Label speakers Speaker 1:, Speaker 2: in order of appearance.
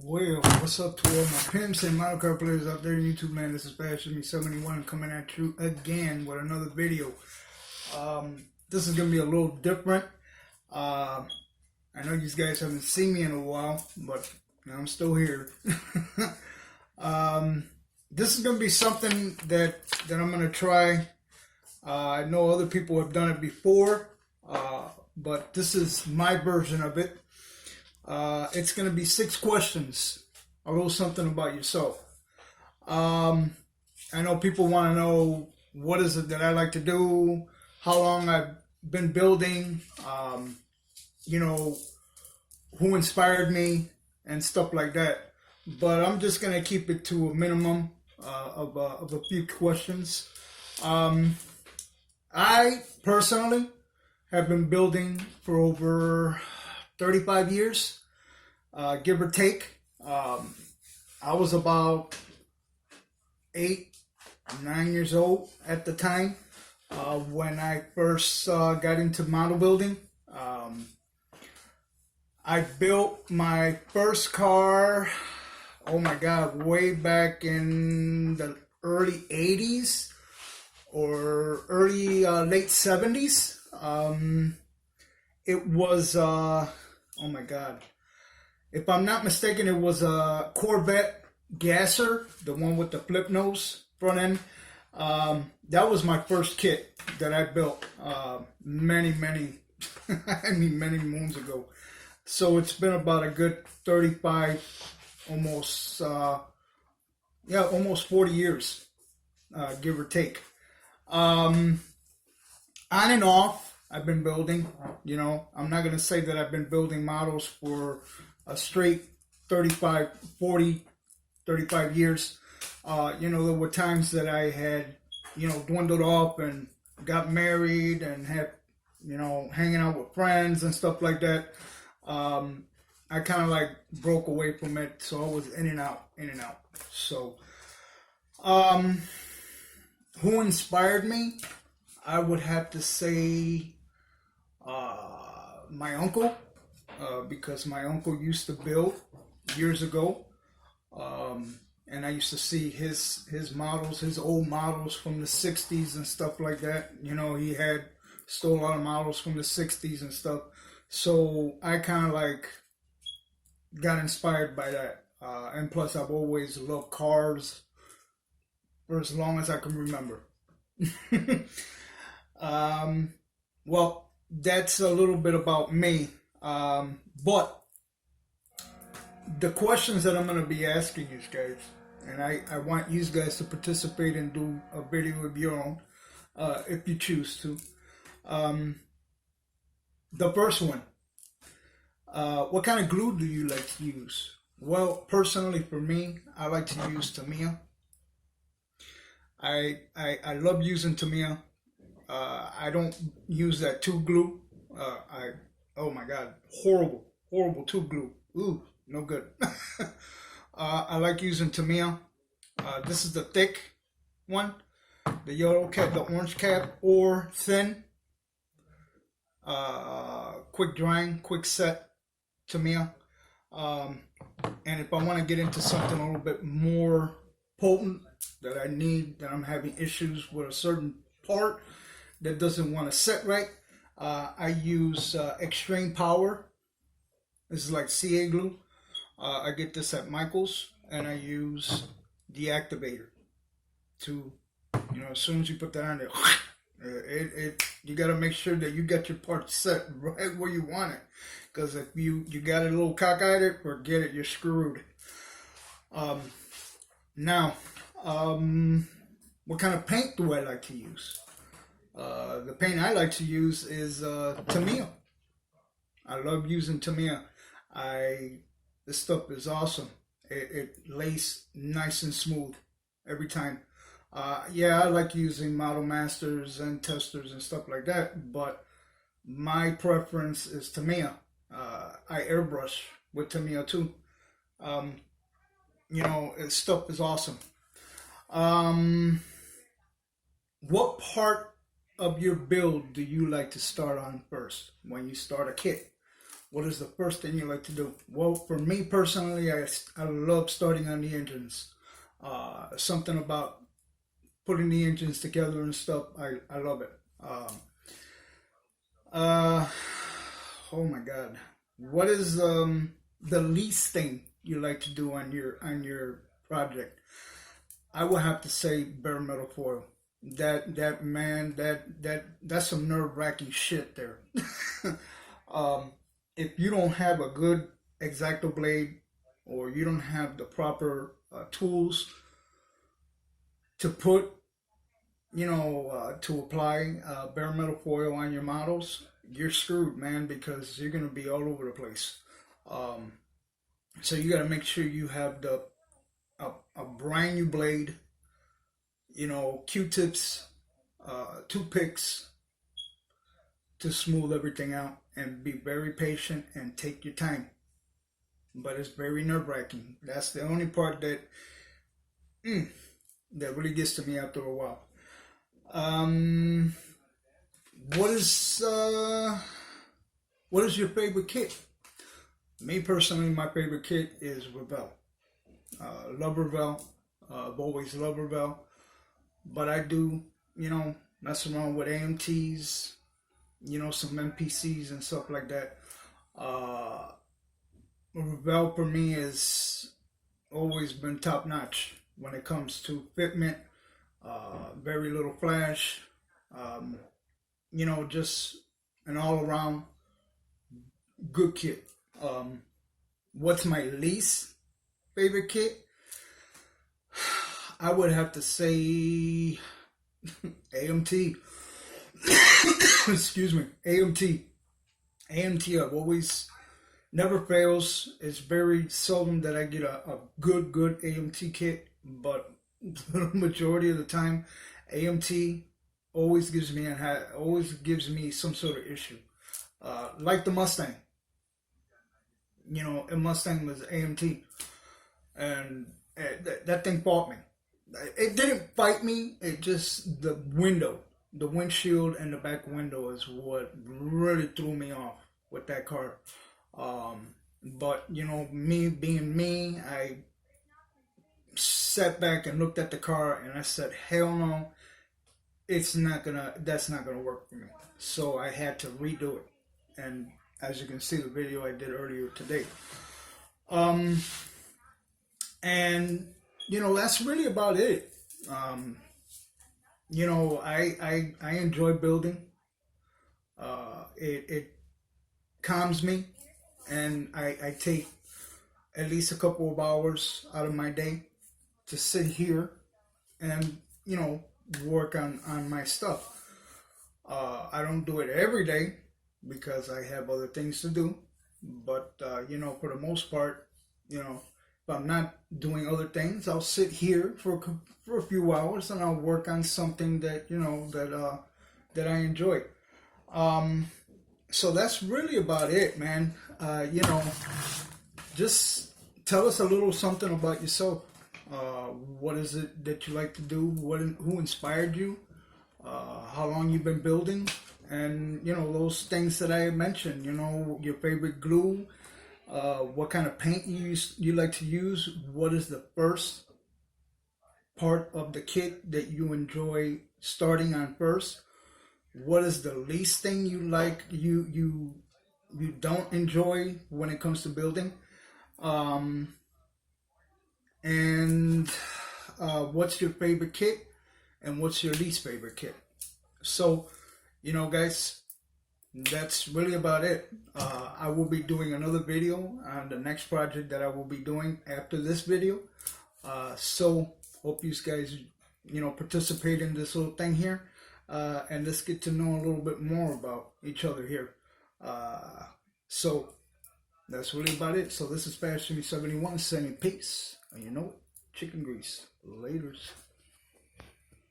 Speaker 1: Well, what's up to all my pimps and model car players out there in YouTube land? This is fastjimmy71 coming at you again with another video. This is going to be a little different. I know you guys haven't seen me in a while, but I'm still here. This is going to be something that I'm going to try. I know other people have done it before, but this is my version of it. It's going to be 6 questions, a little something about yourself. I know people want to know what is it that I like to do, how long I've been building, who inspired me, and stuff like that. But I'm just going to keep it to a minimum of a few questions. I personally have been building for over 35 years. Give or take. I was about 8, 9 years old at the time when I first got into model building. I built my first car, oh my God, way back in the early 80s or early late 70s. It was, oh my God. If I'm not mistaken, it was a Corvette gasser, the one with the flip nose front end. That was my first kit that I built many moons ago. So it's been about a good 35, almost 40 years, give or take. On and off, I've been building. I'm not going to say that I've been building models for a straight 35 years. There were times that I had, dwindled off and got married and had, hanging out with friends and stuff like that. I kind of like broke away from it. So I was in and out. So, who inspired me? I would have to say, my uncle. Because my uncle used to build years ago, and I used to see his models, his old models from the 60s and stuff like that. He had stole a lot of models from the 60s and stuff. So I kind of like got inspired by that. And plus, I've always loved cars for as long as I can remember. Well, that's a little bit about me. But the questions that I'm going to be asking you guys, and I want you guys to participate and do a video of your own, if you choose to. The first one, what kind of glue do you like to use? Well, personally for me, I like to use Tamiya. I love using Tamiya. I don't use that tube glue. Oh my God, horrible tube glue. Ooh, no good. I like using Tamiya. This is the thick one, the yellow cap, the orange cap, or thin. Quick drying, quick set Tamiya. And if I want to get into something a little bit more potent that I need, that I'm having issues with a certain part that doesn't want to set right, I use Extreme Power. This is like CA glue. I get this at Michael's, and I use the activator to, as soon as you put that on there, you got to make sure that you got your part set right where you want it. Because if you got it a little cockeyed, forget it, you're screwed. Now, what kind of paint do I like to use? The paint I like to use is Tamiya. I love using Tamiya. This stuff is awesome. It lays nice and smooth every time. Yeah, I like using Model Masters and testers and stuff like that, but my preference is Tamiya. I airbrush with Tamiya too. This stuff is awesome. What part of your build do you like to start on first when you start a kit? what is the first thing you like to do? Well, for me personally, I love starting on the engines. Something about putting the engines together and stuff, I love it. Uh, oh my God, what is the least thing you like to do on your project? I would have to say bare metal foil. That man, that's some nerve wracking shit there. um, if you don't have a good X-Acto blade, or you don't have the proper tools to put, to apply bare metal foil on your models, you're screwed, man, because you're gonna be all over the place. Um, so you got to make sure you have a brand new blade, Q-tips, toothpicks to smooth everything out, and be very patient and take your time. But it's very nerve-wracking. That's the only part that really gets to me after a while. Um, what is your favorite kit? Me personally, my favorite kit is Revell. Love Revell. I've always loved Revell. But I do, mess around with AMTs, some MPCs and stuff like that. Revell for me has always been top notch when it comes to fitment. Very little flash. Just an all around good kit. What's my least favorite kit? I would have to say AMT. Excuse me, AMT. AMT, I've always, never fails. It's very seldom that I get a good AMT kit, but the majority of the time, AMT always gives me some sort of issue. Like the Mustang. A Mustang was AMT, and that thing fought me. It didn't fight me. It just, the windshield and the back window is what really threw me off with that car. But me being me, I sat back and looked at the car and I said, hell no, that's not gonna work for me. So I had to redo it. And as you can see, the video I did earlier today. And that's really about it. I enjoy building. It calms me, and I take at least a couple of hours out of my day to sit here and work on my stuff. I don't do it every day because I have other things to do, but for the most part, if I'm not doing other things, I'll sit here for a few hours and I'll work on something that that I enjoy. So that's really about it, man. Just tell us a little something about yourself. What is it that you like to do? Who inspired you? How long you've been building? And those things that I mentioned. Your favorite glue. What kind of paint you like to use? What is the first part of the kit that you enjoy starting on first? What is the least thing you like you don't enjoy when it comes to building? And what's your favorite kit and what's your least favorite kit? So, guys, that's really about it. I will be doing another video on the next project that I will be doing after this video. So hope you guys, participate in this little thing here, and let's get to know a little bit more about each other here. So that's really about it. So this is fastjimmy71 saying peace. And chicken grease. Laters.